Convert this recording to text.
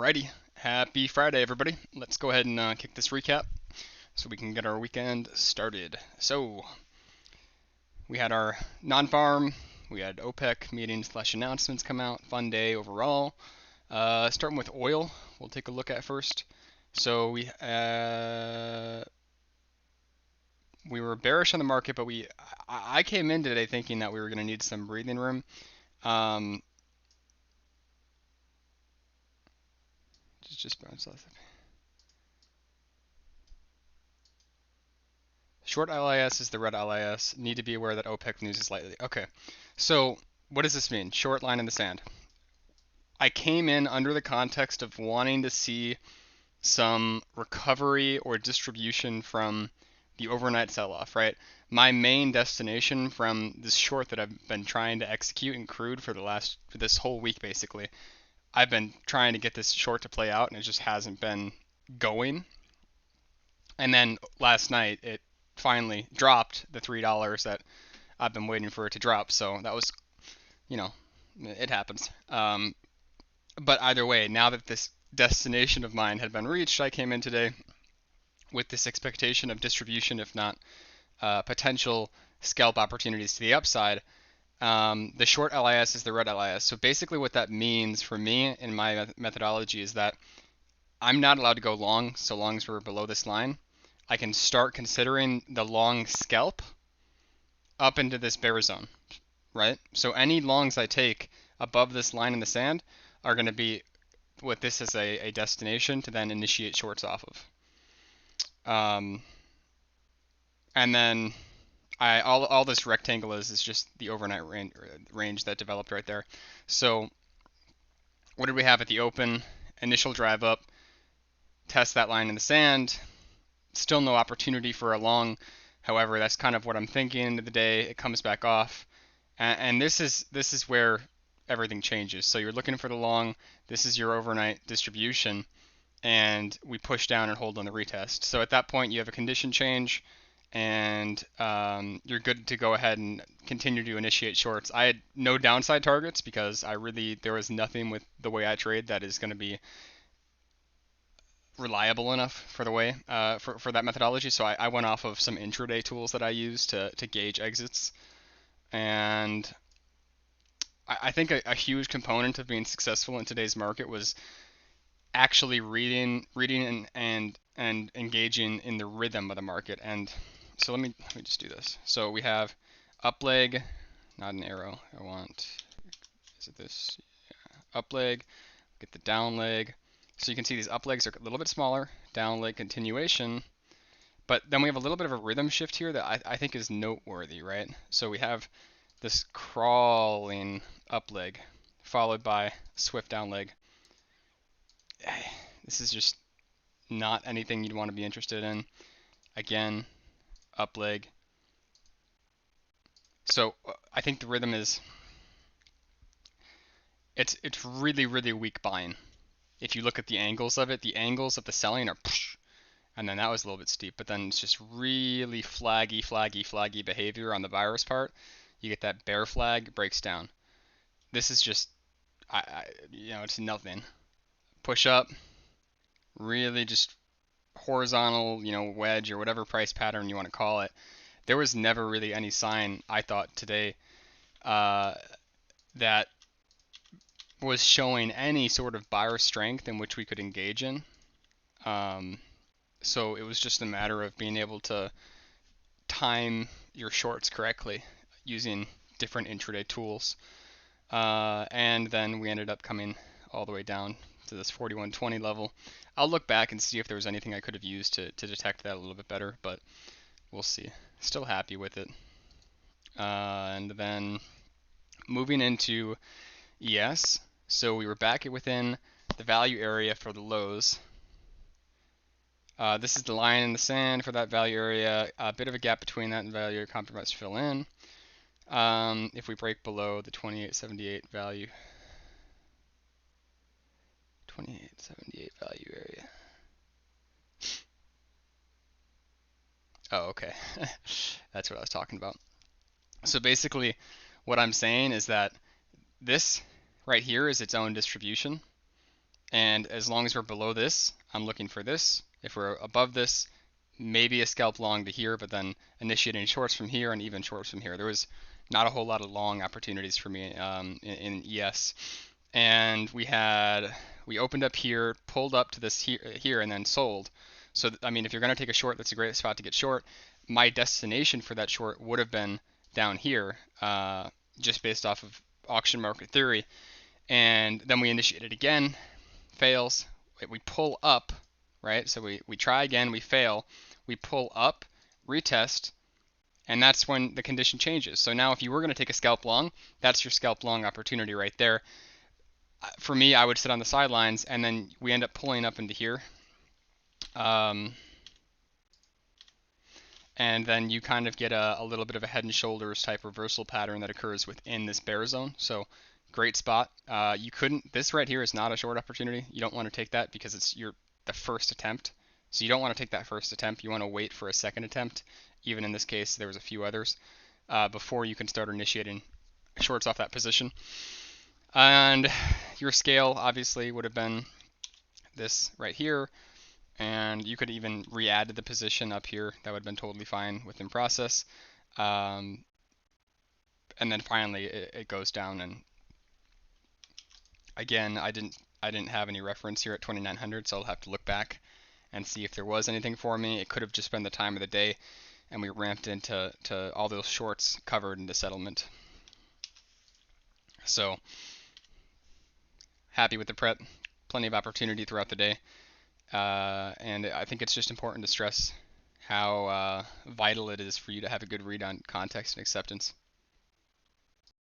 Alrighty, happy Friday, everybody. Let's go ahead and kick this recap so we can get our weekend started. So, we had our non-farm, we had OPEC meetings/announcements come out. Fun day overall. Starting with oil, we'll take a look at first. So we were bearish on the market, but I came in today thinking that we were going to need some breathing room. Just bounce off. Short LIS is the red LIS. Need to be aware that OPEC news is likely. Okay, so what does this mean? Short line in the sand. I came in under the context of wanting to see some recovery or distribution from the overnight sell-off, right? My main destination from this short that I've been trying to execute in crude for this whole week, basically, I've been trying to get this short to play out, and it just hasn't been going. And then last night, it finally dropped the $3 that I've been waiting for it to drop. So that was, it happens. But either way, now that this destination of mine had been reached, I came in today with this expectation of distribution, if not potential scalp opportunities to the upside. The short LIS is the red LIS. So basically what that means for me in my methodology is that I'm not allowed to go long so long as we're below this line. I can start considering the long scalp up into this bear zone, right? So any longs I take above this line in the sand are going to be with this as a destination to then initiate shorts off of. And then all this rectangle is just the overnight range that developed right there. So what did we have at the open? Initial drive up, test that line in the sand. Still no opportunity for a long. However, that's kind of what I'm thinking into the day. It comes back off. And this is where everything changes. So you're looking for the long. This is your overnight distribution. And we push down and hold on the retest. So at that point, you have a condition change. And you're good to go ahead and continue to initiate shorts. I had no downside targets because there was nothing with the way I trade that is going to be reliable enough for the way for that methodology. So I went off of some intraday tools that I use to gauge exits. And I think a huge component of being successful in today's market was actually reading and engaging in the rhythm of the market. And so let me just do this. So we have up leg, not an arrow. Is it this? Yeah. Up leg, get the down leg. So you can see these up legs are a little bit smaller, down leg continuation, but then we have a little bit of a rhythm shift here that I think is noteworthy, right? So we have this crawling up leg followed by swift down leg. This is just not anything you'd want to be interested in. Again, up leg. So I think the rhythm is, it's really, really weak buying. If you look at the angles of it, the angles of the selling are, and then that was a little bit steep, but then it's just really flaggy behavior on the buyer's part. You get that bear flag, breaks down. This is just, it's nothing. Push up, really just horizontal, wedge or whatever price pattern you want to call it. There was never really any sign, I thought, today that was showing any sort of buyer strength in which we could engage in. So it was just a matter of being able to time your shorts correctly using different intraday tools. And then we ended up coming all the way down to this 41.20 level. I'll look back and see if there was anything I could have used to detect that a little bit better, but we'll see. Still happy with it. And then moving into ES. So we were back within the value area for the lows. This is the line in the sand for that value area. A bit of a gap between that and value area, compromise to fill in. If we break below the 2878 value, 2878 value area. Oh, okay. That's what I was talking about. So basically, what I'm saying is that this right here is its own distribution, And as long as we're below this, I'm looking for this. If we're above this, maybe a scalp long to here, but then initiating shorts from here and even shorts from here. There was not a whole lot of long opportunities for me in ES. And we opened up here, pulled up to this here, and then sold. So, I mean, if you're going to take a short, that's a great spot to get short. My destination for that short would have been down here, just based off of auction market theory. And then we initiate it again, fails. We pull up, right? So we try again, we fail. We pull up, retest, and that's when the condition changes. So now if you were going to take a scalp long, that's your scalp long opportunity right there. For me, I would sit on the sidelines, and then we end up pulling up into here. And then you kind of get a little bit of a head and shoulders type reversal pattern that occurs within this bear zone. So great spot. You couldn't, this right here is not a short opportunity. You don't want to take that because it's the first attempt. So you don't want to take that first attempt. You want to wait for a second attempt. Even in this case, there was a few others before you can start initiating shorts off that position. And your scale obviously would have been this right here. And you could even re-add to the position up here. That would have been totally fine within process. And then finally it goes down, and again, I didn't have any reference here at 2900, so I'll have to look back and see if there was anything for me. It could have just been the time of the day, and we ramped into all those shorts covered into settlement. So happy with the prep, plenty of opportunity throughout the day, and I think it's just important to stress how vital it is for you to have a good read on context and acceptance.